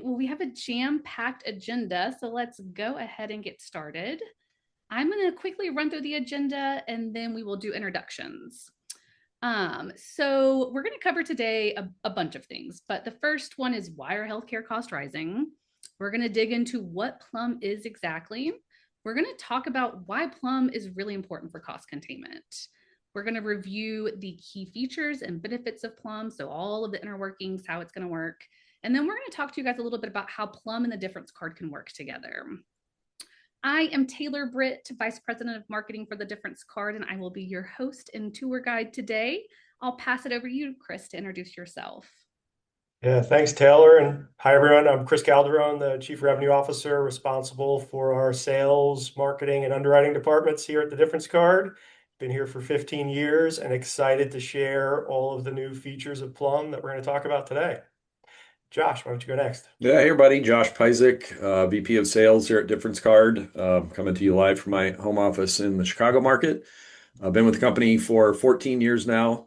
Well, we have a jam-packed agenda, so let's go ahead and get started. I'm going to quickly run through the agenda and then we will do introductions. So we're going to cover today a bunch of things, but the first one is why are healthcare costs rising? We're going to dig into what PLUM is exactly. We're going to talk about why PLUM is really important for cost containment. We're going to review the key features and benefits of PLUM, so all of the inner workings, how it's going to work. And then we're going to talk to you guys a little bit about how PLUM and the difference card can work together. I am Taylor Britt, Vice President of Marketing for the Difference Card, and I will be your host and tour guide today. I'll pass it over to you, Chris, to introduce yourself. Yeah, thanks, Taylor. And hi, everyone. I'm Chris Calderon, the Chief Revenue Officer responsible for our sales, marketing, and underwriting departments here at the Difference Card. Been here for 15 years and excited to share all of the new features of PLUM that we're going to talk about today. Josh, why don't you go next? Yeah, hey everybody, Josh Pyzik, VP of Sales here at Difference Card, coming to you live from my home office in the Chicago market. I've been with the company for 14 years now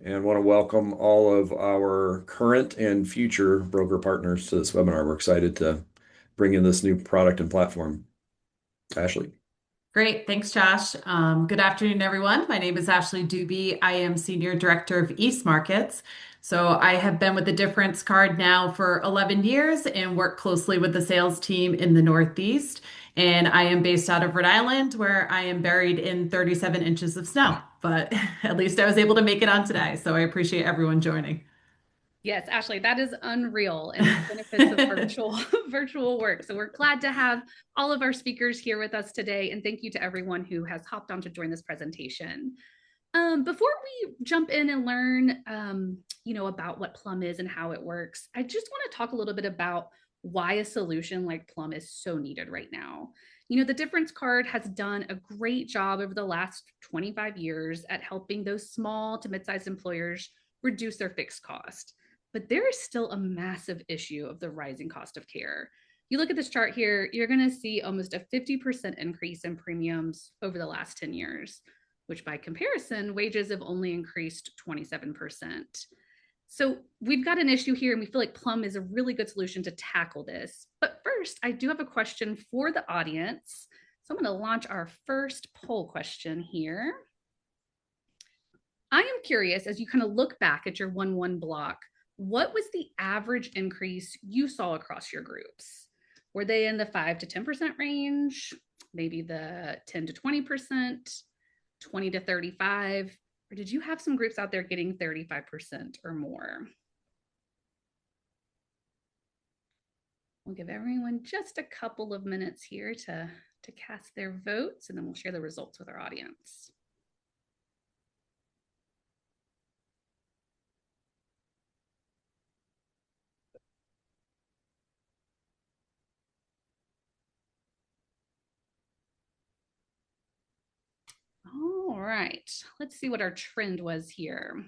and want to welcome all of our current and future broker partners to this webinar. We're excited to bring in this new product and platform. Ashley. Great. Thanks, Josh. Good afternoon, everyone. My name is Ashley Doobie. I am Senior Director of East Markets. So I have been with the Difference Card now for 11 years and work closely with the sales team in the Northeast. And I am based out of Rhode Island, where I am buried in 37 inches of snow. But at least I was able to make it on today. So I appreciate everyone joining. Yes, Ashley, that is unreal and the benefits of virtual work. So we're glad to have all of our speakers here with us today. And thank you to everyone who has hopped on to join this presentation. Before we jump in and learn, about what PLUM is and how it works, I just want to talk a little bit about why a solution like PLUM is so needed right now. The Difference Card has done a great job over the last 25 years at helping those small to mid-sized employers reduce their fixed cost. But there is still a massive issue of the rising cost of care. You look at this chart here, you're going to see almost a 50% increase in premiums over the last 10 years, which by comparison, wages have only increased 27%. So we've got an issue here and we feel like PLUM is a really good solution to tackle this. But first, I do have a question for the audience. So I'm going to launch our first poll question here. I am curious, as you kind of look back at your 1-1 block, what was the average increase you saw across your groups? Were they in the 5 to 10% range? Maybe the 10 to 20%, 20 to 35? Or did you have some groups out there getting 35% or more? We'll give everyone just a couple of minutes here to cast their votes, and then we'll share the results with our audience. All right, let's see what our trend was here.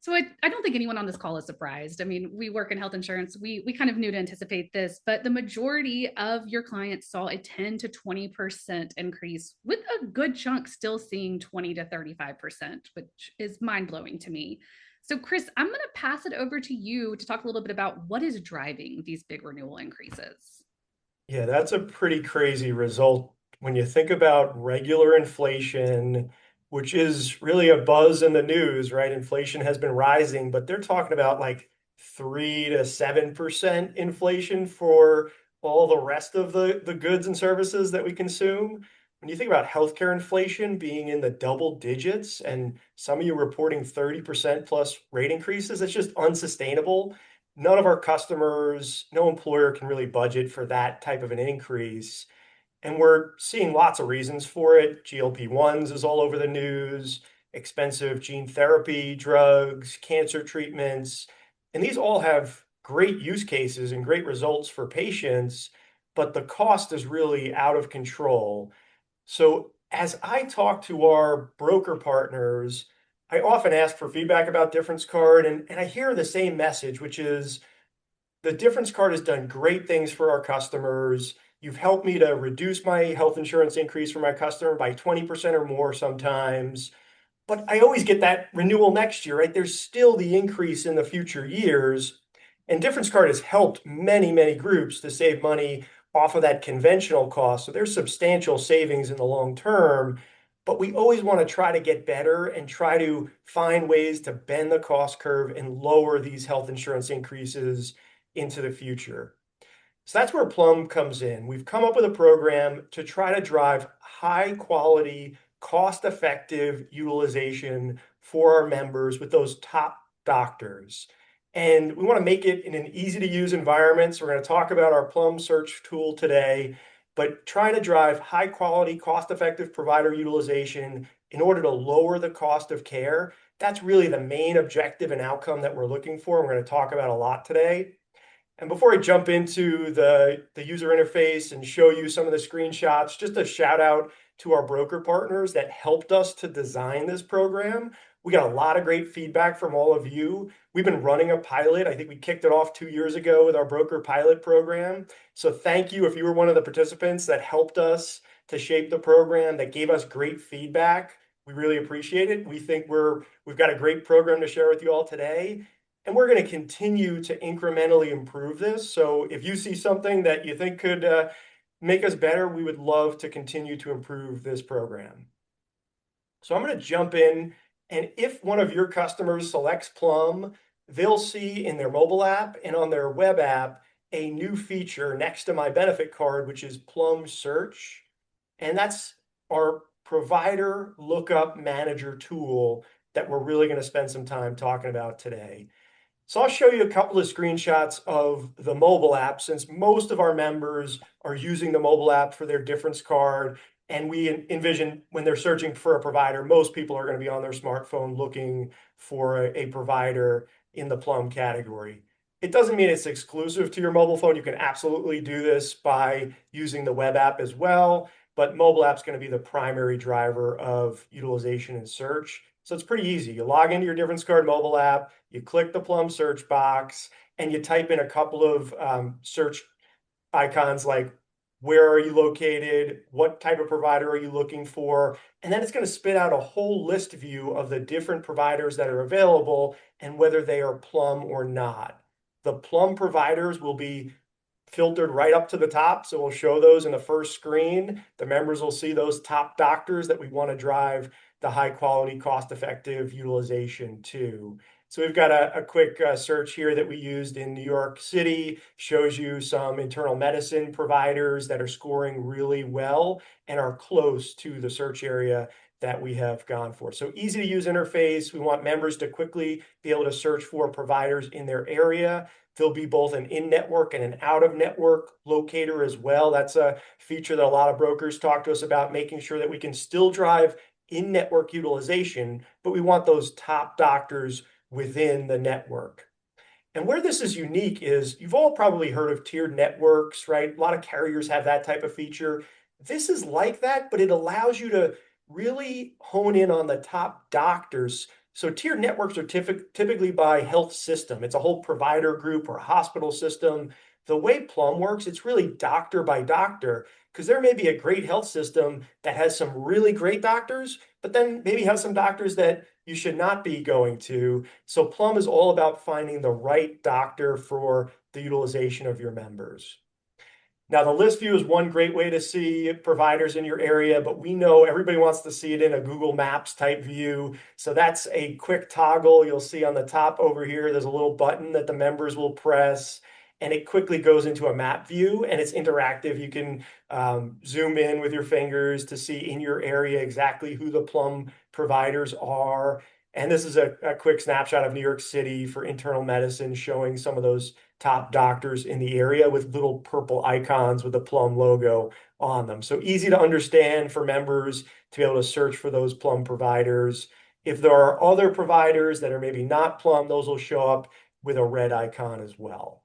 So I don't think anyone on this call is surprised. I mean, we work in health insurance. We kind of knew to anticipate this, but the majority of your clients saw a 10 to 20% increase, with a good chunk still seeing 20 to 35%, which is mind-blowing to me. So Chris, I'm going to pass it over to you to talk a little bit about what is driving these big renewal increases. Yeah, that's a pretty crazy result when you think about regular inflation, which is really a buzz in the news, right? Inflation has been rising, but they're talking about like 3 to 7% inflation for all the rest of the goods and services that we consume. When you think about healthcare inflation being in the double digits and some of you reporting 30% plus rate increases, it's just unsustainable. None of our customers, no employer can really budget for that type of an increase. And we're seeing lots of reasons for it. GLP-1s is all over the news, expensive gene therapy drugs, cancer treatments. And these all have great use cases and great results for patients, but the cost is really out of control. So as I talk to our broker partners, I often ask for feedback about Difference Card, and I hear the same message, which is the Difference Card has done great things for our customers. You've helped me to reduce my health insurance increase for my customer by 20% or more sometimes. But I always get that renewal next year, right? There's still the increase in the future years. And Difference Card has helped many, many groups to save money off of that conventional cost. So there's substantial savings in the long term, but we always want to try to get better and try to find ways to bend the cost curve and lower these health insurance increases into the future. So that's where Plum comes in. We've come up with a program to try to drive high quality, cost effective utilization for our members with those top doctors. And we want to make it in an easy to use environment. So we're going to talk about our Plum search tool today, but trying to drive high quality, cost effective provider utilization in order to lower the cost of care. That's really the main objective and outcome that we're looking for. We're going to talk about a lot today. And before I jump into the user interface and show you some of the screenshots, just a shout out to our broker partners that helped us to design this program. We got a lot of great feedback from all of you. We've been running a pilot. I think we kicked it off 2 years ago with our broker pilot program. So thank you if you were one of the participants that helped us to shape the program, that gave us great feedback. We really appreciate it. We think we've got a great program to share with you all today. And we're going to continue to incrementally improve this. So if you see something that you think could make us better, we would love to continue to improve this program. So I'm going to jump in. And if one of your customers selects Plum, they'll see in their mobile app and on their web app a new feature next to my benefit card, which is Plum Search. And that's our provider lookup manager tool that we're really going to spend some time talking about today. So I'll show you a couple of screenshots of the mobile app, since most of our members are using the mobile app for their difference card. And we envision when they're searching for a provider, most people are going to be on their smartphone looking for a provider in the Plum category. It doesn't mean it's exclusive to your mobile phone. You can absolutely do this by using the web app as well, but mobile app's going to be the primary driver of utilization and search. So it's pretty easy. You log into your difference card mobile app, you click the Plum search box, and you type in a couple of search icons like where are you located, what type of provider are you looking for, and then it's going to spit out a whole list view of the different providers that are available and whether they are Plum or not. The Plum providers will be filtered right up to the top, so we'll show those in the first screen. The members will see those top doctors that we want to drive the high quality, cost effective utilization to. So we've got a quick search here that we used in New York City, shows you some internal medicine providers that are scoring really well and are close to the search area that we have gone for. So easy to use interface. We want members to quickly be able to search for providers in their area. There'll be both an in-network and an out-of-network locator as well. That's a feature that a lot of brokers talk to us about, making sure that we can still drive in-network utilization, but we want those top doctors within the network. And where this is unique is you've all probably heard of tiered networks, right? A lot of carriers have that type of feature. This is like that, but it allows you to really hone in on the top doctors. So tiered networks are typically by health system. It's a whole provider group or hospital system. The way Plum works, it's really doctor by doctor, because there may be a great health system that has some really great doctors, but then maybe has some doctors that you should not be going to. So Plum is all about finding the right doctor for the utilization of your members. Now, the list view is one great way to see providers in your area, but we know everybody wants to see it in a Google Maps type view. So that's a quick toggle. You'll see on the top over here, there's a little button that the members will press, and it quickly goes into a map view, and it's interactive. You can zoom in with your fingers to see in your area exactly who the Plum providers are. And this is a quick snapshot of New York City for internal medicine, showing some of those top doctors in the area with little purple icons with the Plum logo on them. So easy to understand for members to be able to search for those Plum providers. If there are other providers that are maybe not Plum, those will show up with a red icon as well.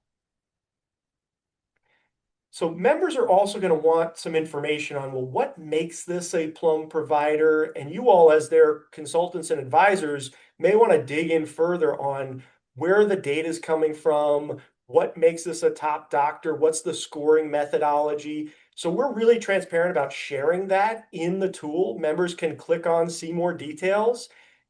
So members are also going to want some information on, well, what makes this a Plum provider? And you all, as their consultants and advisors, may want to dig in further on where the data is coming from, what makes this a top doctor, what's the scoring methodology. So we're really transparent about sharing that in the tool. Members can click on see more details.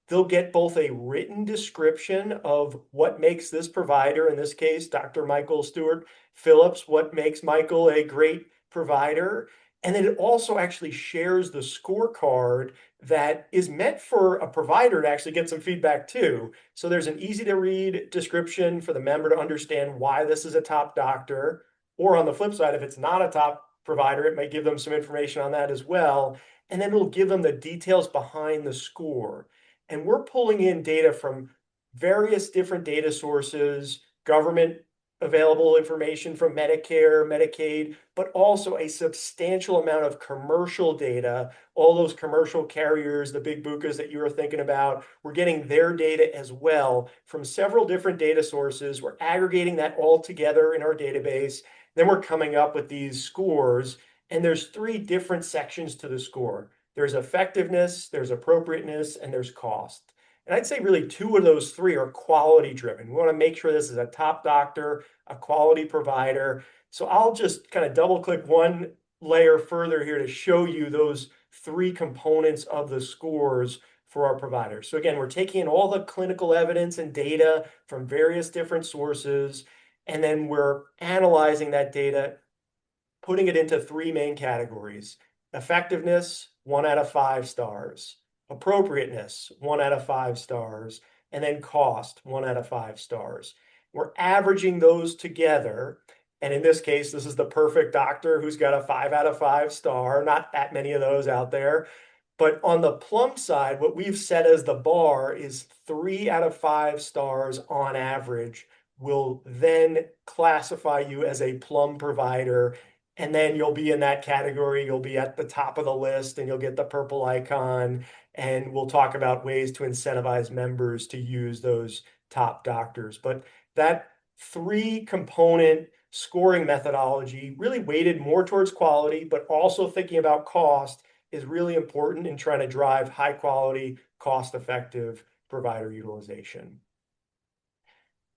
they'll get both a written description of what makes this provider, in this case, Dr. Michael Stewart Phillips, what makes Michael a great provider. And then it also actually shares the scorecard that is meant for a provider to actually get some feedback too. So there's an easy to read description for the member to understand why this is a top doctor. Or on the flip side, if it's not a top provider, it might give them some information on that as well. And then it'll give them the details behind the score. And we're pulling in data from various different data sources, government available information from Medicare, Medicaid, but also a substantial amount of commercial data. All those commercial carriers, the big bukas that you were thinking about, we're getting their data as well from several different data sources. We're aggregating that all together in our database. Then we're coming up with these scores, and there's three different sections to the score. There's effectiveness, there's appropriateness, and there's cost. And I'd say really two of those three are quality driven. We want to make sure this is a top doctor, a quality provider. So I'll just kind of double click one layer further here to show you those three components of the scores for our providers. So again, we're taking in all the clinical evidence and data from various different sources, and then we're analyzing that data, putting it into three main categories: effectiveness, 1 out of 5 stars; appropriateness, 1 out of 5 stars; and then cost, 1 out of 5 stars. We're averaging those together. And in this case, this is the perfect doctor who's got a 5 out of 5 star. Not that many of those out there. But on the Plum side, what we've set as the bar is 3 out of 5 stars on average will then classify you as a Plum provider. And then you'll be in that category. You'll be at the top of the list and you'll get the purple icon. And we'll talk about ways to incentivize members to use those top doctors. But that three component scoring methodology, really weighted more towards quality, but also thinking about cost, is really important in trying to drive high quality, cost effective provider utilization.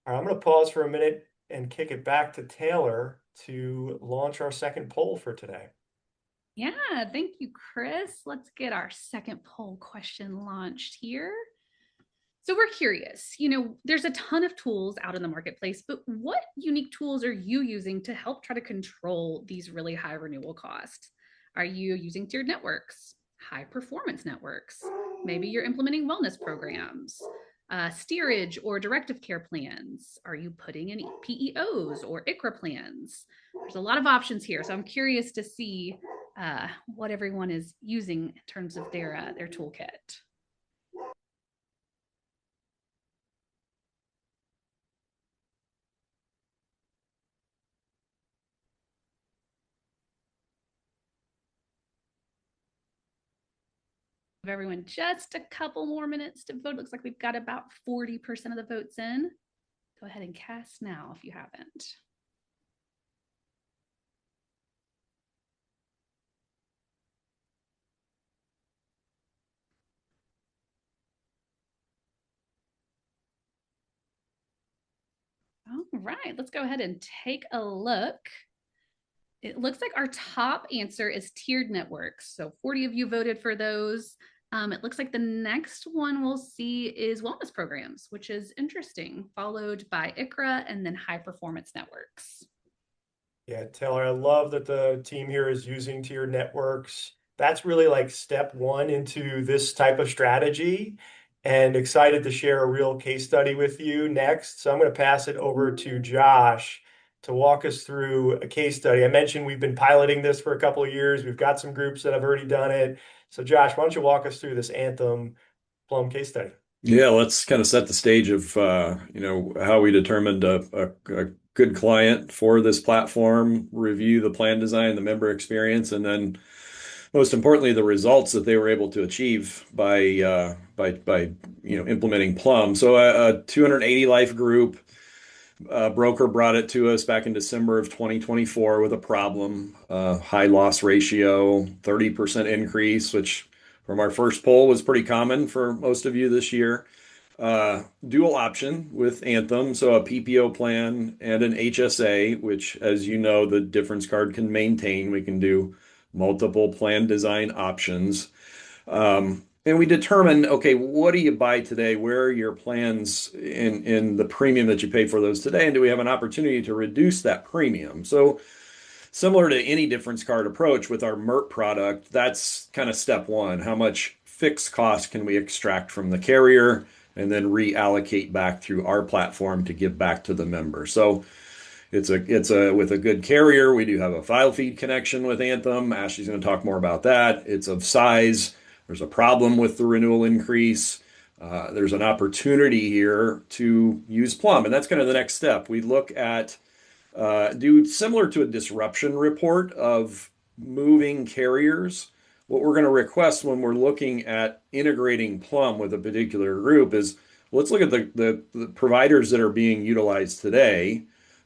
All right, I'm going to pause for a minute and kick it back to Taylor to launch our second poll for today. Yeah, thank you, Chris. Let's get our second poll question launched here. So we're curious, there's a ton of tools out in the marketplace, but what unique tools are you using to help try to control these really high renewal costs? Are you using tiered networks, high performance networks? Maybe you're implementing wellness programs, steerage or directive care plans. Are you putting in PEOs or ICRA plans? There's a lot of options here. So I'm curious to see what everyone is using in terms of their toolkit. Give everyone just a couple more minutes to vote. Looks like we've got about 40% of the votes in. Go ahead and cast now if you haven't. All right, let's go ahead and take a look. It looks like our top answer is tiered networks. So 40 of you voted for those. It looks like the next one we'll see is wellness programs, which is interesting, followed by ICRA and then high performance networks. Yeah, Taylor, I love that the team here is using tiered networks. That's really like step one into this type of strategy, and excited to share a real case study with you next. So I'm going to pass it over to Josh to walk us through a case study. I mentioned we've been piloting this for a couple of years. We've got some groups that have already done it. So Josh, why don't you walk us through this Anthem Plum case study? Yeah, let's kind of set the stage of how we determined a good client for this platform, review the plan design, the member experience, and then most importantly, the results that they were able to achieve by implementing Plum. So a 280 life group broker brought it to us back in December of 2024 with a problem, high loss ratio, 30% increase, which from our first poll was pretty common for most of you this year. Dual option with Anthem, so a PPO plan and an HSA, which, as you know, the difference card can maintain. We can do multiple plan design options. And we determine, okay, what do you buy today? Where are your plans in the premium that you pay for those today? And do we have an opportunity to reduce that premium? So similar to any difference card approach with our MERP product, that's kind of step one. How much fixed cost can we extract from the carrier and then reallocate back through our platform to give back to the member? So it's a with a good carrier. We do have a file feed connection with Anthem. Ashley's going to talk more about that. It's of size. There's a problem with the renewal increase. There's an opportunity here to use PLUM, and that's kind of the next step. We look at do similar to a disruption report of moving carriers. What we're going to request when we're looking at integrating PLUM with a particular group is let's look at the providers that are being utilized today,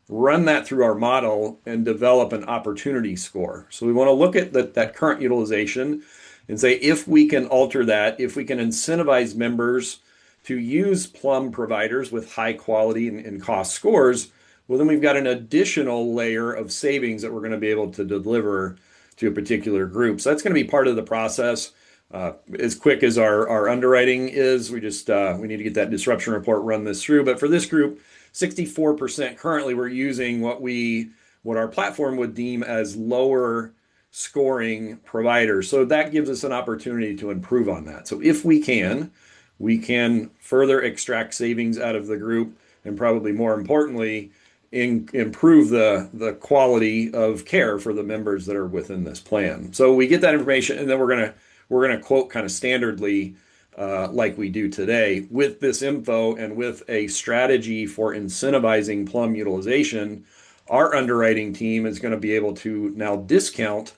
run that through our model, and develop an opportunity score. So we want to look at that current utilization and say if we can alter that, if we can incentivize members to use PLUM providers with high quality and cost scores, well, then we've got an additional layer of savings that we're going to be able to deliver to a particular group. So that's going to be part of the process. As quick as our underwriting is, we need to get that disruption report, run this through. But for this group, 64% currently we're using what our platform would deem as lower scoring providers. So that gives us an opportunity to improve on that. So if we can further extract savings out of the group, and probably more importantly, improve the quality of care for the members that are within this plan. So we get that information, and then we're gonna quote kind of standardly like we do today with this info and with a strategy for incentivizing PLUM utilization. Our underwriting team is going to be able to now discount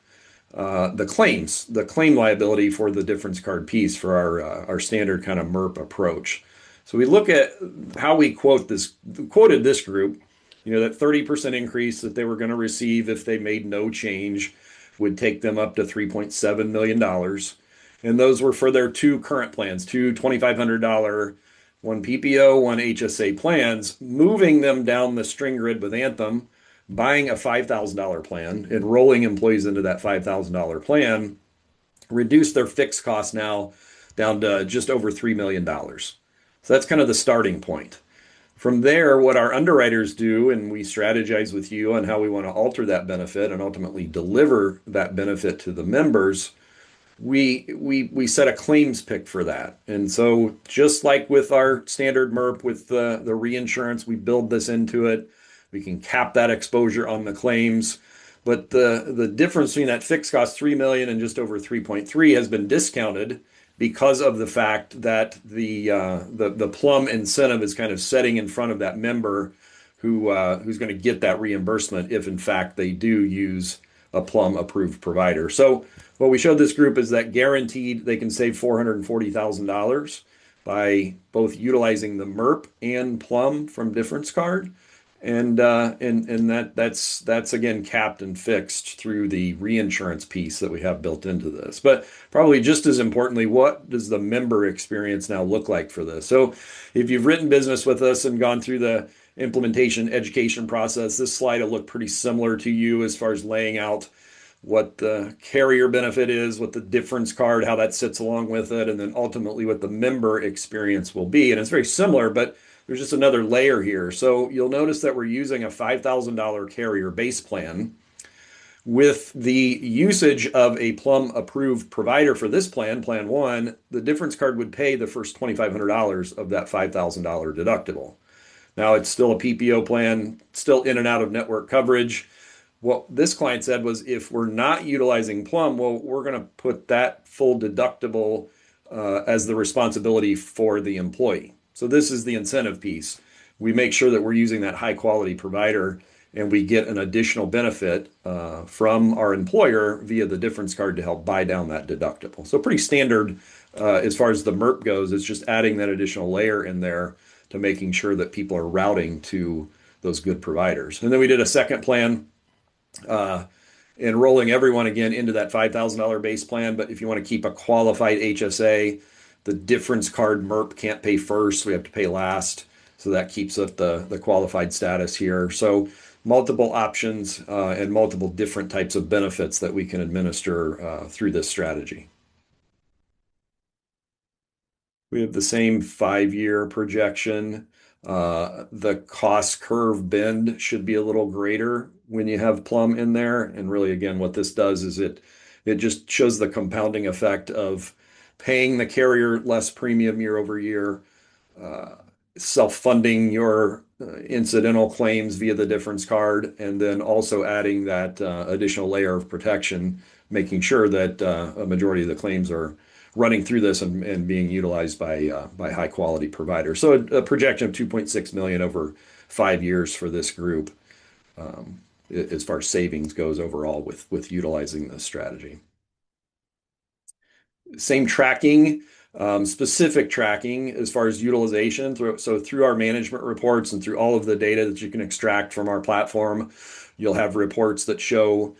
the claim liability for the difference card piece for our standard kind of MERP approach. So we look at how we quoted this group, that 30% increase that they were going to receive if they made no change would take them up to $3.7 million. And those were for their two current plans, two $2,500, one PPO, one HSA plans, moving them down the string grid with Anthem, buying a $5,000 plan, enrolling employees into that $5,000 plan, reduce their fixed cost now down to just over $3 million. So that's kind of the starting point. From there, what our underwriters do, and we strategize with you on how we want to alter that benefit and ultimately deliver that benefit to the members, we set a claims pick for that. And so just like with our standard MERP with the reinsurance, we build this into it. We can cap that exposure on the claims. But the difference between that fixed cost 3 million and just over 3.3 has been discounted because of the fact that the PLUM incentive is kind of setting in front of that member who's going to get that reimbursement if in fact they do use a PLUM approved provider. So what we showed this group is that guaranteed they can save $440,000 by both utilizing the MERP and PLUM from difference card. And that's again capped and fixed through the reinsurance piece that we have built into this. But probably just as importantly, what does the member experience now look like for this? So if you've written business with us and gone through the implementation education process, this slide will look pretty similar to you as far as laying out what the carrier benefit is, what the difference card, how that sits along with it, and then ultimately what the member experience will be. And it's very similar, but there's just another layer here. So you'll notice that we're using a $5,000 carrier base plan. With the usage of a PLUM approved provider for this plan, plan one, the difference card would pay the first $2,500 of that $5,000 deductible. Now it's still a PPO plan, still in and out of network coverage. What this client said was if we're not utilizing PLUM, well, we're going to put that full deductible as the responsibility for the employee. So this is the incentive piece. We make sure that we're using that high quality provider and we get an additional benefit from our employer via the difference card to help buy down that deductible. So pretty standard as far as the MERP goes. It's just adding that additional layer in there to making sure that people are routing to those good providers. And then we did a second plan, enrolling everyone again into that $5,000 base plan. But if you want to keep a qualified HSA, the difference card MERP can't pay first. We have to pay last. So that keeps up the qualified status here. So multiple options and multiple different types of benefits that we can administer through this strategy. We have the same 5-year projection. The cost curve bend should be a little greater when you have PLUM in there. And really, again, what this does is it just shows the compounding effect of paying the carrier less premium year over year, uh, self-funding your incidental claims via the difference card, and then also adding that additional layer of protection, making sure that a majority of the claims are running through this and being utilized by high quality providers. So a projection of 2.6 million over 5 years for this group, as far as savings goes overall with utilizing this strategy. Same tracking, specific tracking as far as utilization. So through our management reports and through all of the data that you can extract from our platform, you'll have reports that show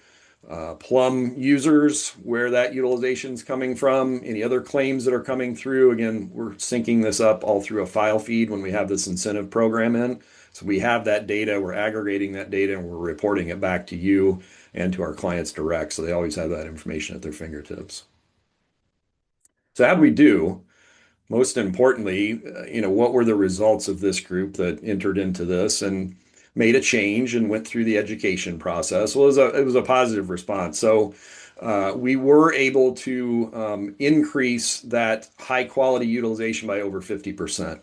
PLUM users, where that utilization is coming from, any other claims that are coming through. Again, we're syncing this up all through a file feed when we have this incentive program in. So we have that data, we're aggregating that data, and we're reporting it back to you and to our clients direct. So they always have that information at their fingertips. So how'd we do? Most importantly, what were the results of this group that entered into this and made a change and went through the education process? Well, it was a positive response. So we were able to increase that high quality utilization by over 50%.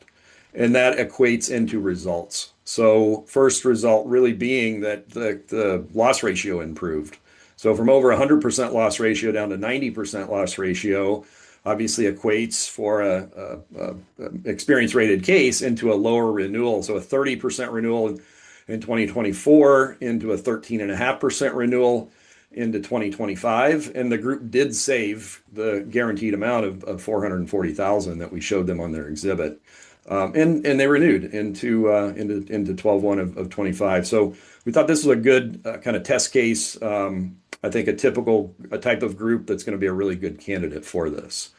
And that equates into results. So first result really being that the loss ratio improved. So from over 100% loss ratio down to 90% loss ratio, obviously equates for a experience rated case into a lower renewal. So a 30% renewal in 2024 into a 13.5% renewal into 2025. And the group did save the guaranteed amount of 440,000 that we showed them on their exhibit. And they renewed into 12/1 of 25. So we thought this was a good kind of test case. I think a type of group that's going to be a really good candidate for this.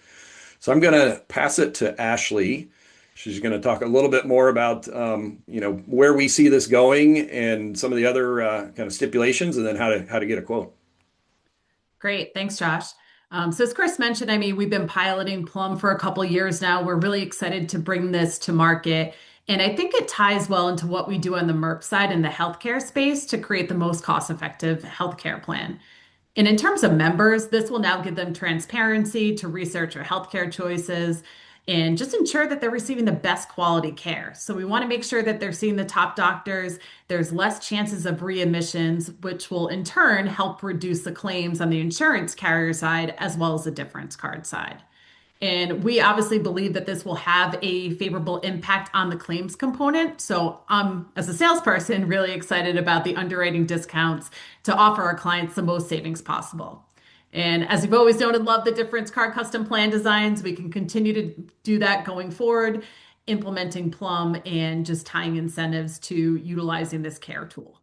So I'm going to pass it to Ashley. She's going to talk a little bit more about where we see this going and some of the other kind of stipulations, and then how to get a quote. Great. Thanks, Josh. So as Chris mentioned, I mean, we've been piloting PLUM for a couple years now. We're really excited to bring this to market. And I think it ties well into what we do on the MERP side in the healthcare space to create the most cost-effective healthcare plan. And in terms of members, this will now give them transparency to research their healthcare choices and just ensure that they're receiving the best quality care. So we want to make sure that they're seeing the top doctors. There's less chances of readmissions, which will in turn help reduce the claims on the insurance carrier side as well as the difference card side. And we obviously believe that this will have a favorable impact on the claims component. So as a salesperson, really excited about the underwriting discounts to offer our clients the most savings possible. And as we've always known and love the difference card custom plan designs, we can continue to do that going forward, implementing PLUM and just tying incentives to utilizing this care tool.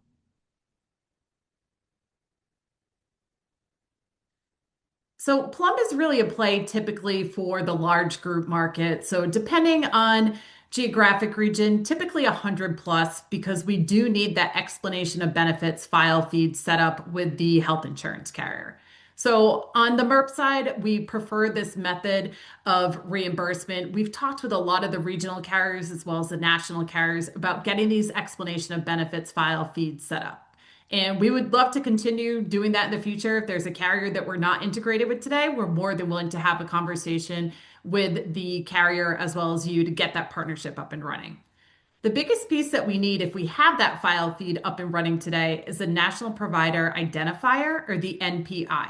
So PLUM is really a play typically for the large group market. So depending on geographic region, typically 100 plus, because we do need that explanation of benefits file feed set up with the health insurance carrier. So on the MERP side, we prefer this method of reimbursement. We've talked with a lot of the regional carriers as well as the national carriers about getting these explanation of benefits file feeds set up. And we would love to continue doing that in the future. If there's a carrier that we're not integrated with today, we're more than willing to have a conversation with the carrier as well as you to get that partnership up and running. The biggest piece that we need if we have that file feed up and running today is the National Provider Identifier, or the NPI.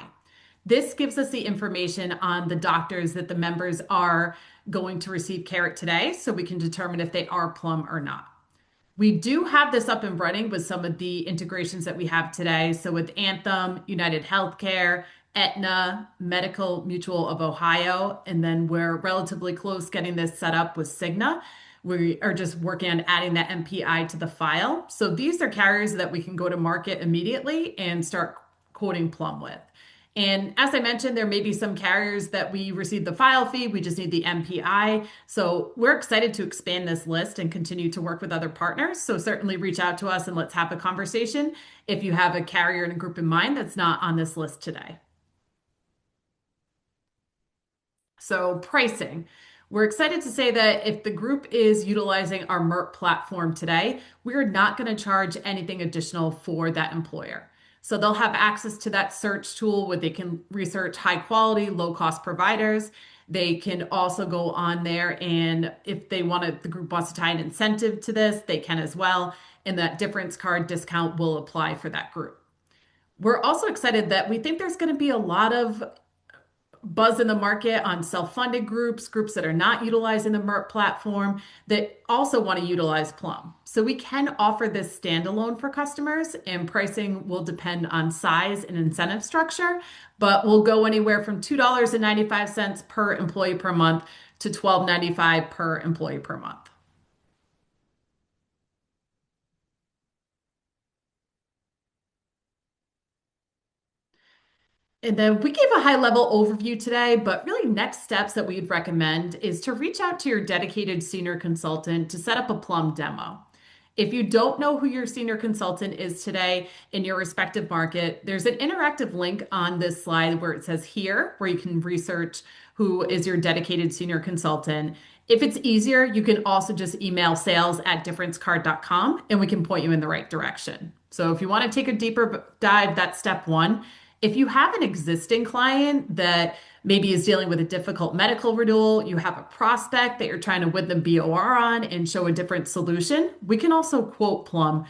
This gives us the information on the doctors that the members are going to receive care at today, so we can determine if they are PLUM or not. We do have this up and running with some of the integrations that we have today. So with Anthem, United Healthcare, Aetna, Medical Mutual of Ohio, and then we're relatively close getting this set up with Cigna. We are just working on adding that MPI to the file. So these are carriers that we can go to market immediately and start quoting PLUM with. And as I mentioned, there may be some carriers that we receive the file fee. We just need the MPI. So we're excited to expand this list and continue to work with other partners. So certainly reach out to us and let's have a conversation if you have a carrier and a group in mind that's not on this list today. So pricing. We're excited to say that if the group is utilizing our MERP platform today, we're not going to charge anything additional for that employer. So they'll have access to that search tool where they can research high quality, low cost providers. They can also go on there, and if they want to, the group wants to tie an incentive to this, they can as well. And that difference card discount will apply for that group. We're also excited that we think there's going to be a lot of buzz in the market on self-funded groups, groups that are not utilizing the MERP platform that also want to utilize PLUM. So we can offer this standalone for customers, and pricing will depend on size and incentive structure, but we'll go anywhere from $2.95 per employee per month to $12.95 per employee per month. And then we gave a high level overview today, but really next steps that we'd recommend is to reach out to your dedicated senior consultant to set up a PLUM demo. If you don't know who your senior consultant is today in your respective market, there's an interactive link on this slide where it says here, where you can research who is your dedicated senior consultant. If it's easier, you can also just email sales@differencecard.com and we can point you in the right direction. So if you want to take a deeper dive, that's step one. If you have an existing client that maybe is dealing with a difficult medical renewal, you have a prospect that you're trying to win them BOR on and show a different solution, we can also quote PLUM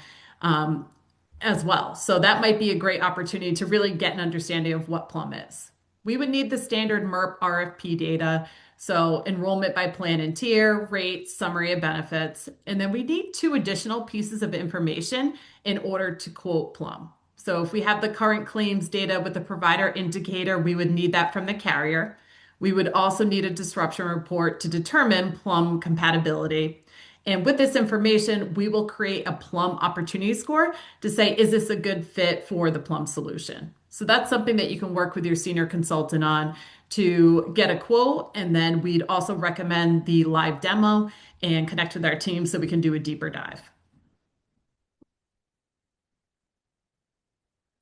as well. So that might be a great opportunity to really get an understanding of what PLUM is. We would need the standard MERP RFP data, so enrollment by plan and tier, rates, summary of benefits, and then we need two additional pieces of information in order to quote PLUM. So if we have the current claims data with the provider indicator, we would need that from the carrier. We would also need a disruption report to determine PLUM compatibility. And with this information, we will create a PLUM opportunity score to say, is this a good fit for the PLUM solution? So that's something that you can work with your senior consultant on to get a quote. And then we'd also recommend the live demo and connect with our team so we can do a deeper dive.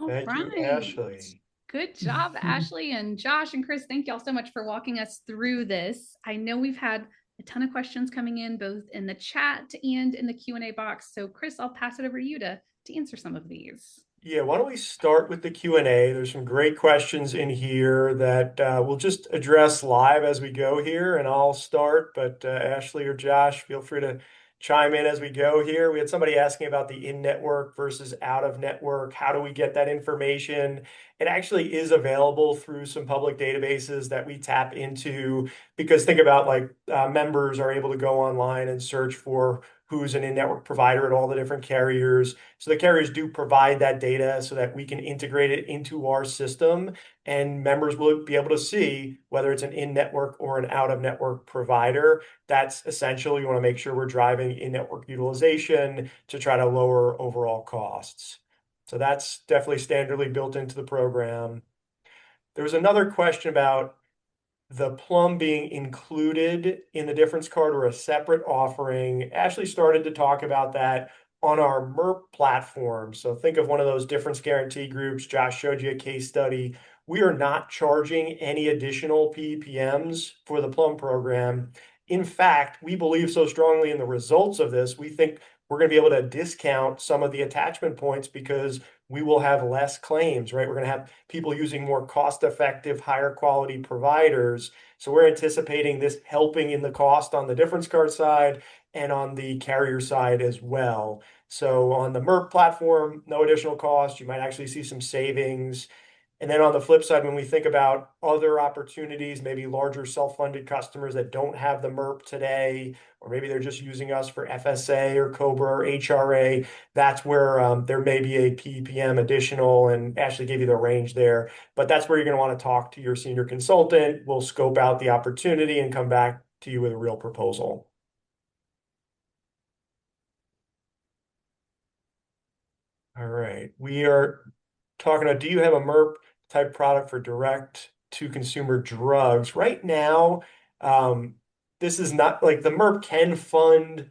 Thank you, Ashley. Good job, Ashley and Josh and Chris. Thank y'all so much for walking us through this. I know we've had a ton of questions coming in both in the chat and in the Q&A box. So Chris, I'll pass it over to you to answer some of these. Yeah, why don't we start with the Q&A? There's some great questions in here that we'll just address live as we go here, and I'll start, but Ashley or Josh, feel free to chime in as we go here. We had somebody asking about the in-network versus out-of-network. How do we get that information? It actually is available through some public databases that we tap into, because think about like members are able to go online and search for who's an in-network provider at all the different carriers. So the carriers do provide that data so that we can integrate it into our system, and members will be able to see whether it's an in-network or an out-of-network provider. That's essential. You want to make sure we're driving in-network utilization to try to lower overall costs. So that's definitely standardly built into the program. There was another question about the PLUM being included in the difference card or a separate offering. Ashley started to talk about that on our MERP platform. So think of one of those difference guarantee groups. Josh showed you a case study. We are not charging any additional PPMs for the PLUM program. In fact, we believe so strongly in the results of this, we think we're going to be able to discount some of the attachment points because we will have less claims, right? We're going to have people using more cost-effective, higher quality providers. So we're anticipating this helping in the cost on the difference card side and on the carrier side as well. So on the MERP platform, no additional cost. You might actually see some savings. And then on the flip side, when we think about other opportunities, maybe larger self-funded customers that don't have the MERP today, or maybe they're just using us for FSA or COBRA or HRA, that's where there may be a PPM additional, and Ashley gave you the range there. But that's where you're going to want to talk to your senior consultant. We'll scope out the opportunity and come back to you with a real proposal. All right. We are talking about, do you have a MERP type product for direct to consumer drugs? Right now, this is not like the MERP can fund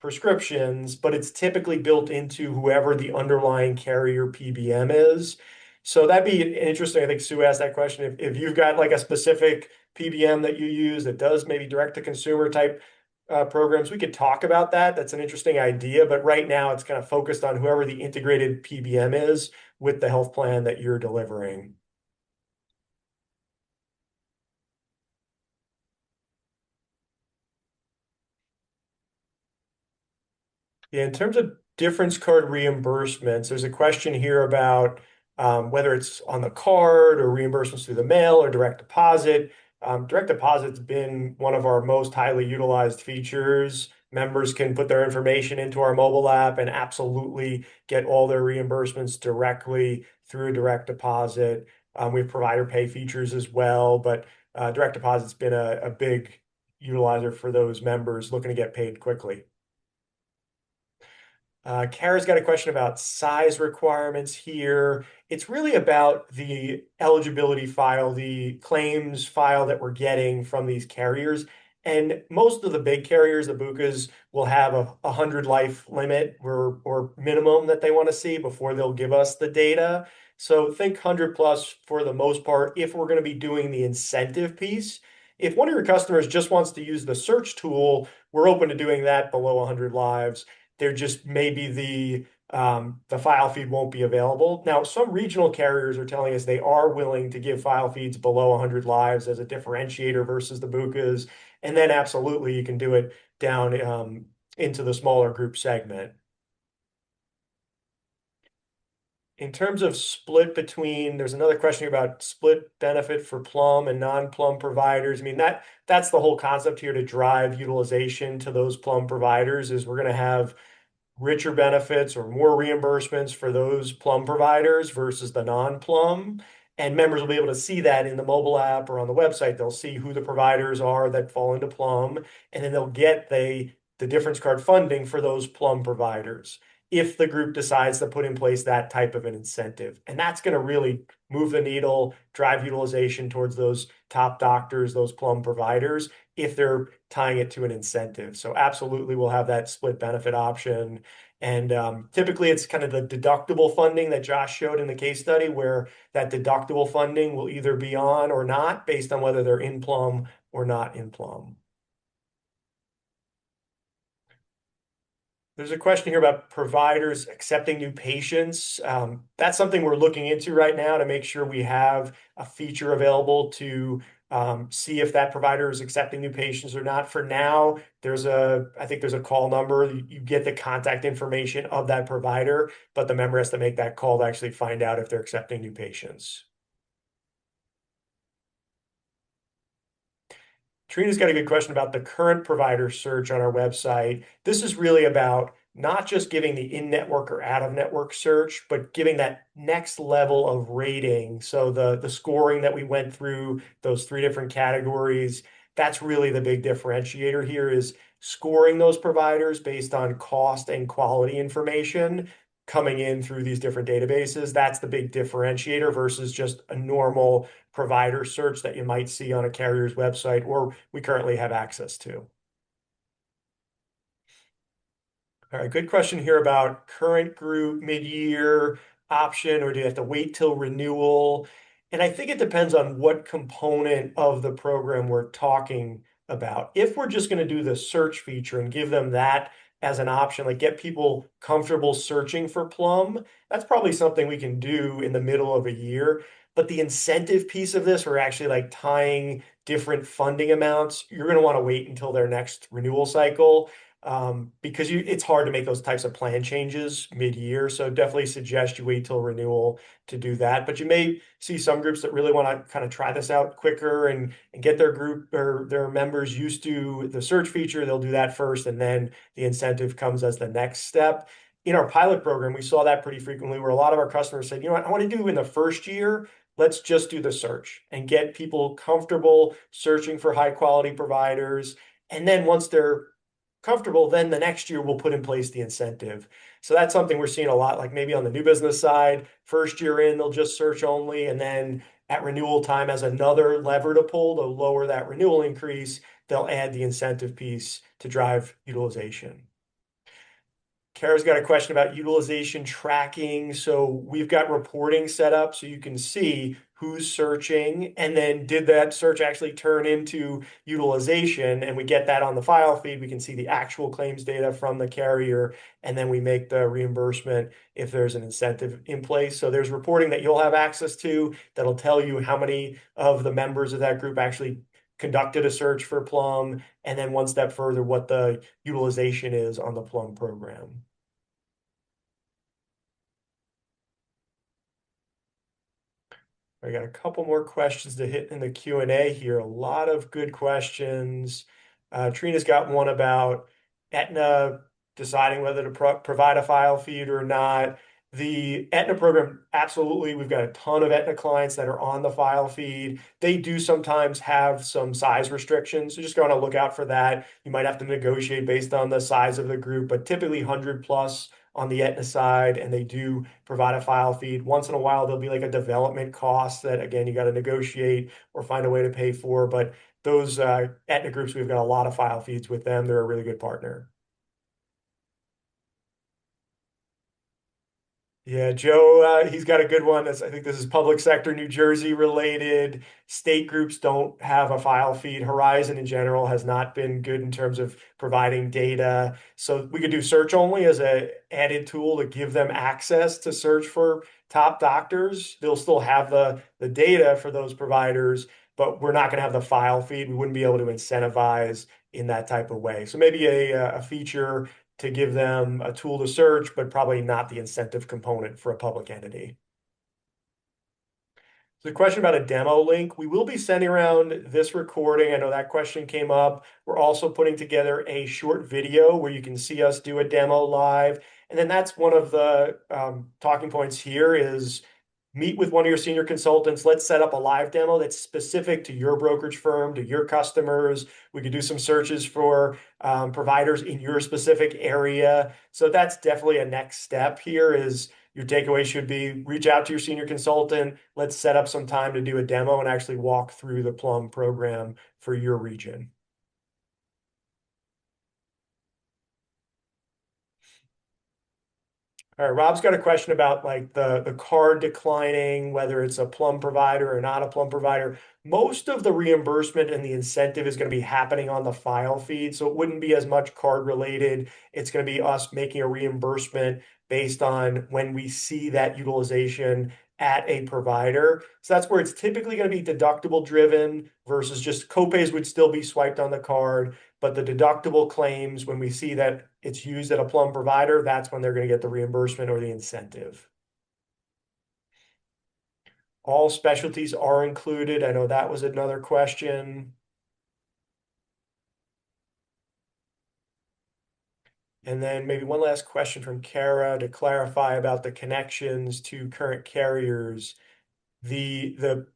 prescriptions, but it's typically built into whoever the underlying carrier PBM is. So that'd be interesting. I think Sue asked that question. If you've got like a specific PBM that you use that does maybe direct-to-consumer type programs, we could talk about that. That's an interesting idea, but right now it's kind of focused on whoever the integrated PBM is with the health plan that you're delivering. Yeah, in terms of difference card reimbursements, there's a question here about whether it's on the card or reimbursements through the mail or direct deposit. Direct deposit's been one of our most highly utilized features. Members can put their information into our mobile app and absolutely get all their reimbursements directly through direct deposit. We have provider pay features as well, but direct deposit's been a big utilizer for those members looking to get paid quickly. Kara's got a question about size requirements here. It's really about the eligibility file, the claims file that we're getting from these carriers. And most of the big carriers, the BUCAs, will have a 100 life limit or minimum that they want to see before they'll give us the data. So think 100 plus for the most part if we're going to be doing the incentive piece. If one of your customers just wants to use the search tool, we're open to doing that below 100 lives. There just maybe the file feed won't be available. Now, some regional carriers are telling us they are willing to give file feeds below 100 lives as a differentiator versus the BUCAs. And then absolutely you can do it down into the smaller group segment. In terms of split between, there's another question about split benefit for PLUM and non-PLUM providers. I mean, that's the whole concept here to drive utilization to those PLUM providers is we're going to have richer benefits or more reimbursements for those PLUM providers versus the non-PLUM. And members will be able to see that in the mobile app or on the website. They'll see who the providers are that fall into PLUM, and then they'll get the difference card funding for those PLUM providers if the group decides to put in place that type of an incentive. And that's going to really move the needle, drive utilization towards those top doctors, those PLUM providers, if they're tying it to an incentive. So absolutely we'll have that split benefit option. And typically it's kind of the deductible funding that Josh showed in the case study where that deductible funding will either be on or not based on whether they're in PLUM or not in PLUM. There's a question here about providers accepting new patients. That's something we're looking into right now to make sure we have a feature available to see if that provider is accepting new patients or not. For now, I think there's a call number. You get the contact information of that provider, but the member has to make that call to actually find out if they're accepting new patients. Trina's got a good question about the current provider search on our website. This is really about not just giving the in-network or out-of-network search, but giving that next level of rating. So the scoring that we went through, those 3 different categories, that's really the big differentiator here is scoring those providers based on cost and quality information coming in through these different databases. That's the big differentiator versus just a normal provider search that you might see on a carrier's website or we currently have access to. All right, good question here about current group mid-year option, or do you have to wait till renewal? And I think it depends on what component of the program we're talking about. If we're just going to do the search feature and give them that as an option, like get people comfortable searching for PLUM, that's probably something we can do in the middle of a year. But the incentive piece of this, we're actually like tying different funding amounts. You're going to want to wait until their next renewal cycle because it's hard to make those types of plan changes mid-year. So definitely suggest you wait till renewal to do that. But you may see some groups that really want to kind of try this out quicker and get their group or their members used to the search feature. They'll do that first, and then the incentive comes as the next step. In our pilot program, we saw that pretty frequently where a lot of our customers said, you know what, I want to do in the first year, let's just do the search and get people comfortable searching for high quality providers. And then once they're comfortable, then the next year we'll put in place the incentive. So that's something we're seeing a lot, like maybe on the new business side, first year in, they'll just search only. And then at renewal time as another lever to pull to lower that renewal increase, they'll add the incentive piece to drive utilization. Kara's got a question about utilization tracking. So we've got reporting set up so you can see who's searching, and then did that search actually turn into utilization? And we get that on the file feed. We can see the actual claims data from the carrier, and then we make the reimbursement if there's an incentive in place. So there's reporting that you'll have access to that'll tell you how many of the members of that group actually conducted a search for Plum, and then one step further, what the utilization is on the Plum program. I got a couple more questions to hit in the Q&A here. A lot of good questions. Trina's got one about Aetna deciding whether to provide a file feed or not. The Aetna program, absolutely. We've got a ton of Aetna clients that are on the file feed. They do sometimes have some size restrictions, so just go on a lookout for that. You might have to negotiate based on the size of the group, but typically 100 plus on the Aetna side, and they do provide a file feed. Once in a while, there'll be like a development cost that, again, you got to negotiate or find a way to pay for. But those Aetna groups, we've got a lot of file feeds with them. They're a really good partner. Yeah, Joe, he's got a good one. I think this is public sector, New Jersey related. State groups don't have a file feed. Horizon in general has not been good in terms of providing data. So we could do search only as a added tool to give them access to search for top doctors. They'll still have the data for those providers, but we're not going to have the file feed. We wouldn't be able to incentivize in that type of way. So maybe a feature to give them a tool to search, but probably not the incentive component for a public entity. So the question about a demo link, we will be sending around this recording. I know that question came up. We're also putting together a short video where you can see us do a demo live. And then that's one of the talking points here is meet with one of your senior consultants. Let's set up a live demo that's specific to your brokerage firm, to your customers. We could do some searches for providers in your specific area. So that's definitely a next step here is your takeaway should be reach out to your senior consultant. Let's set up some time to do a demo and actually walk through the PLUM program for your region. All right, Rob's got a question about like the card declining, whether it's a PLUM provider or not a PLUM provider. Most of the reimbursement and the incentive is going to be happening on the file feed, so it wouldn't be as much card related. It's going to be us making a reimbursement based on when we see that utilization at a provider. So that's where it's typically going to be deductible driven versus just copays would still be swiped on the card. But the deductible claims, when we see that it's used at a PLUM provider, that's when they're going to get the reimbursement or the incentive. All specialties are included. I know that was another question. And then maybe one last question from Kara to clarify about the connections to current carriers. The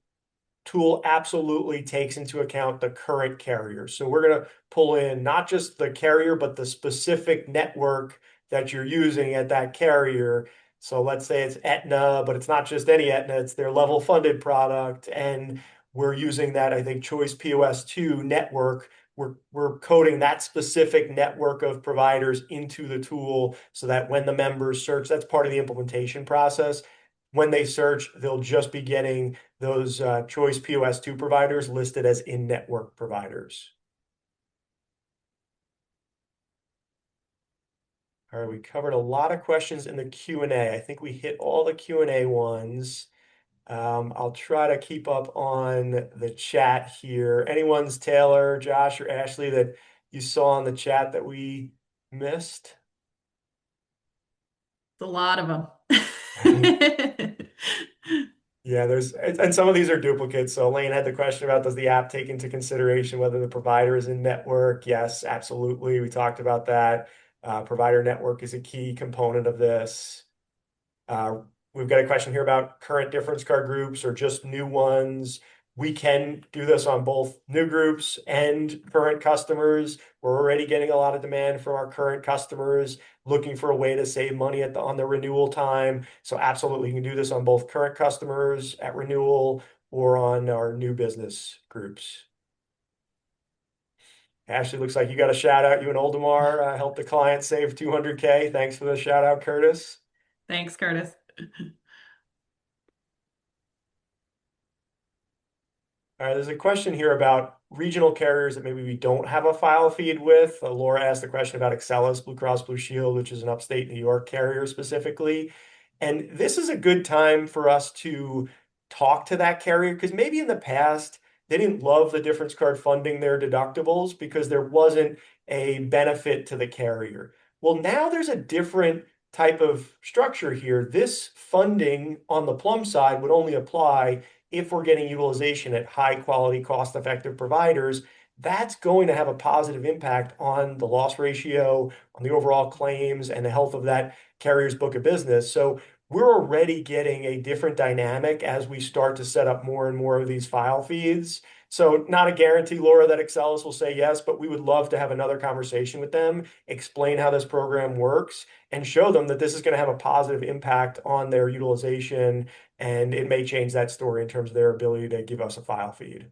tool absolutely takes into account the current carrier. So we're going to pull in not just the carrier, but the specific network that you're using at that carrier. So let's say it's Aetna, but it's not just any Aetna, it's their level funded product. And we're using that, I think, Choice POS2 network. We're coding that specific network of providers into the tool so that when the members search, that's part of the implementation process. When they search, they'll just be getting those Choice POS2 providers listed as in-network providers. All right, we covered a lot of questions in the Q&A. I think we hit all the Q&A ones. I'll try to keep up on the chat here. Anyone's Taylor, Josh, or Ashley that you saw in the chat that we missed? A lot of them. Yeah, and some of these are duplicates. So Elaine had the question about, does the app take into consideration whether the provider is in network? Yes, absolutely. We talked about that. Provider network is a key component of this. We've got a question here about current difference card groups or just new ones. We can do this on both new groups and current customers. We're already getting a lot of demand from our current customers looking for a way to save money on the renewal time. So absolutely, you can do this on both current customers at renewal or on our new business groups. Ashley, looks like you got a shout out. You and Oldemar helped the client save 200K. Thanks for the shout out, Curtis. Thanks, Curtis. All right, there's a question here about regional carriers that maybe we don't have a file feed with. Laura asked a question about Excellus, Blue Cross Blue Shield, which is an upstate New York carrier specifically. And this is a good time for us to talk to that carrier because maybe in the past they didn't love the difference card funding their deductibles because there wasn't a benefit to the carrier. Well, now there's a different type of structure here. This funding on the Plum side would only apply if we're getting utilization at high quality, cost effective providers. That's going to have a positive impact on the loss ratio, on the overall claims, and the health of that carrier's book of business. So we're already getting a different dynamic as we start to set up more and more of these file feeds. So not a guarantee, Laura, that Excellus will say yes, but we would love to have another conversation with them, explain how this program works, and show them that this is going to have a positive impact on their utilization, and it may change that story in terms of their ability to give us a file feed.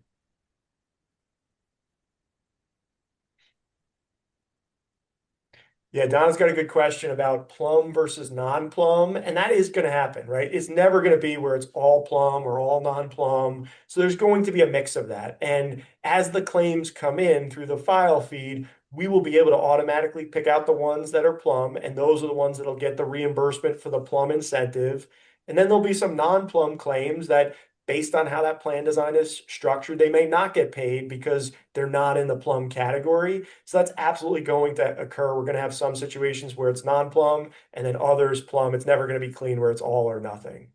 Yeah, Don's got a good question about plum versus non-plum, and that is going to happen, right? It's never going to be where it's all plum or all non-plum. So there's going to be a mix of that. And as the claims come in through the file feed, we will be able to automatically pick out the ones that are plum, and those are the ones that'll get the reimbursement for the plum incentive. And then there'll be some non-plum claims that based on how that plan design is structured, they may not get paid because they're not in the plum category. So that's absolutely going to occur. We're going to have some situations where it's non-plum and then others plum. It's never going to be clean where it's all or nothing.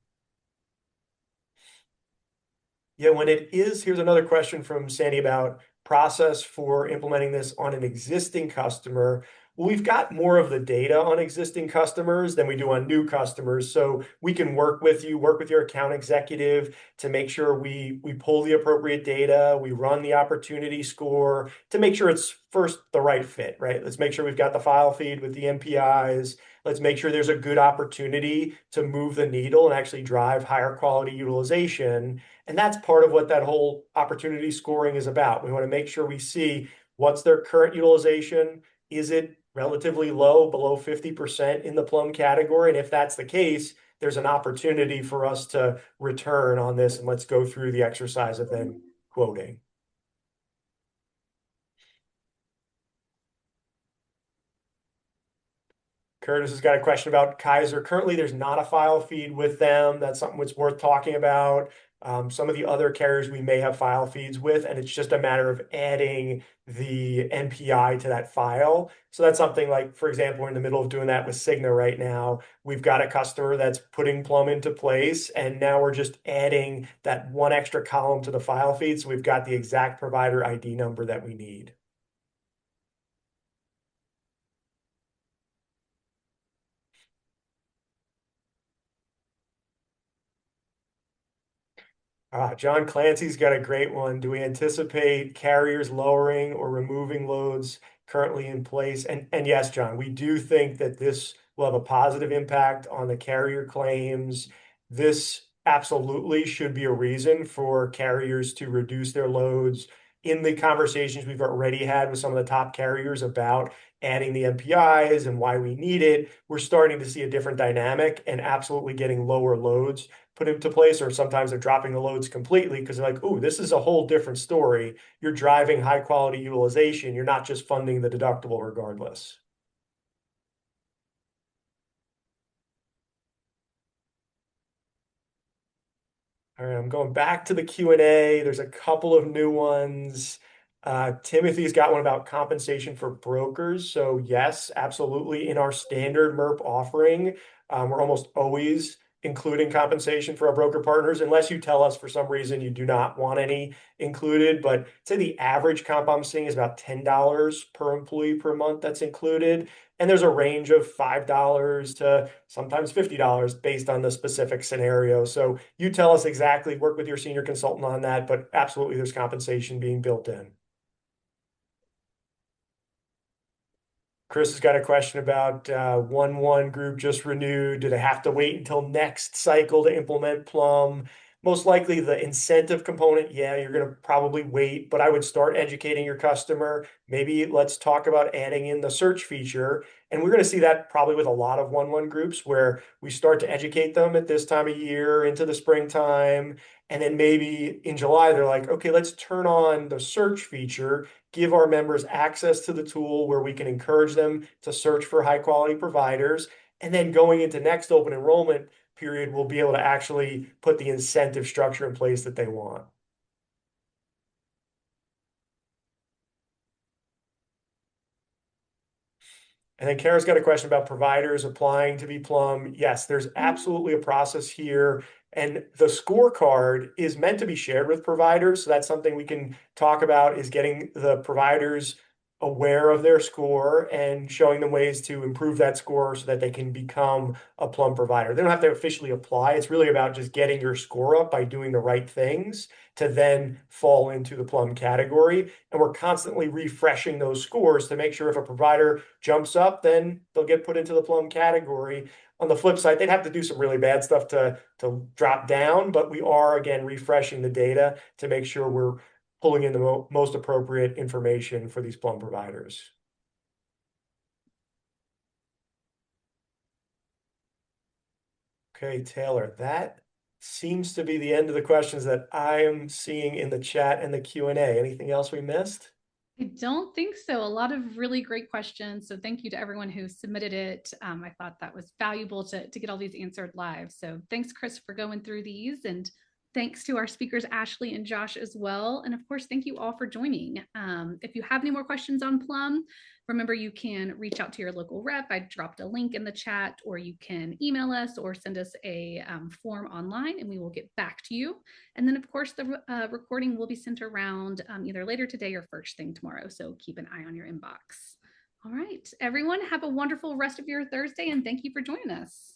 Yeah, when it is, here's another question from Sandy about process for implementing this on an existing customer. Well, we've got more of the data on existing customers than we do on new customers. So we can work with you, work with your account executive to make sure we pull the appropriate data, we run the opportunity score to make sure it's first the right fit, right? Let's make sure we've got the file feed with the MPIs. Let's make sure there's a good opportunity to move the needle and actually drive higher quality utilization. And that's part of what that whole opportunity scoring is about. We want to make sure we see what's their current utilization. Is it relatively low, below 50% in the plum category? And if that's the case, there's an opportunity for us to return on this. And let's go through the exercise of then quoting. Curtis has got a question about Kaiser. Currently, there's not a file feed with them. That's something that's worth talking about. Some of the other carriers we may have file feeds with, and it's just a matter of adding the NPI to that file. So that's something like, for example, we're in the middle of doing that with Cigna right now. We've got a customer that's putting Plum into place, and now we're just adding that one extra column to the file feed. So we've got the exact provider ID number that we need. John Clancy's got a great one. Do we anticipate carriers lowering or removing loads currently in place? And yes, John, we do think that this will have a positive impact on the carrier claims. This absolutely should be a reason for carriers to reduce their loads. In the conversations we've already had with some of the top carriers about adding the MPIs and why we need it, we're starting to see a different dynamic and absolutely getting lower loads put into place, or sometimes they're dropping the loads completely because they're like, "Ooh, this is a whole different story. You're driving high quality utilization. You're not just funding the deductible regardless." All right, I'm going back to the Q&A. There's a couple of new ones. Timothy's got one about compensation for brokers. So yes, absolutely. In our standard MERP offering, we're almost always including compensation for our broker partners, unless you tell us for some reason you do not want any included. But say the average comp I'm seeing is about $10 per employee per month that's included. And there's a range of $5 to sometimes $50 based on the specific scenario. So you tell us exactly, work with your senior consultant on that, but absolutely there's compensation being built in. Chris has got a question about 1-1 group just renewed. Do they have to wait until next cycle to implement Plum? most likely the incentive component, yeah, you're going to probably wait, but I would start educating your customer. Maybe let's talk about adding in the search feature. And we're going to see that probably with a lot of one-one groups where we start to educate them at this time of year into the springtime. And then maybe in July, they're like, okay, let's turn on the search feature, give our members access to the tool where we can encourage them to search for high quality providers. And then going into next open enrollment period, we'll be able to actually put the incentive structure in place that they want. And then Kara's got a question about providers applying to be PLUM. Yes, there's absolutely a process here. And the scorecard is meant to be shared with providers. So that's something we can talk about, is getting the providers aware of their score and showing them ways to improve that score so that they can become a PLUM provider. They don't have to officially apply. It's really about just getting your score up by doing the right things to then fall into the PLUM category. And we're constantly refreshing those scores to make sure if a provider jumps up, then they'll get put into the PLUM category. On the flip side, they'd have to do some really bad stuff to drop down, but we are, again, refreshing the data to make sure we're pulling in the most appropriate information for these PLUM providers. Okay, Taylor, that seems to be the end of the questions that I am seeing in the chat and the Q&A. Anything else we missed? I don't think so. A lot of really great questions. So thank you to everyone who submitted it. I thought that was valuable to get all these answered live. So thanks, Chris, for going through these. And thanks to our speakers, Ashley and Josh, as well. And of course, thank you all for joining. If you have any more questions on PLUM, remember you can reach out to your local rep. I dropped a link in the chat, or you can email us or send us a form online and we will get back to you. And then of course, the recording will be sent around either later today or first thing tomorrow. So keep an eye on your inbox. All right, everyone, have a wonderful rest of your Thursday and thank you for joining us.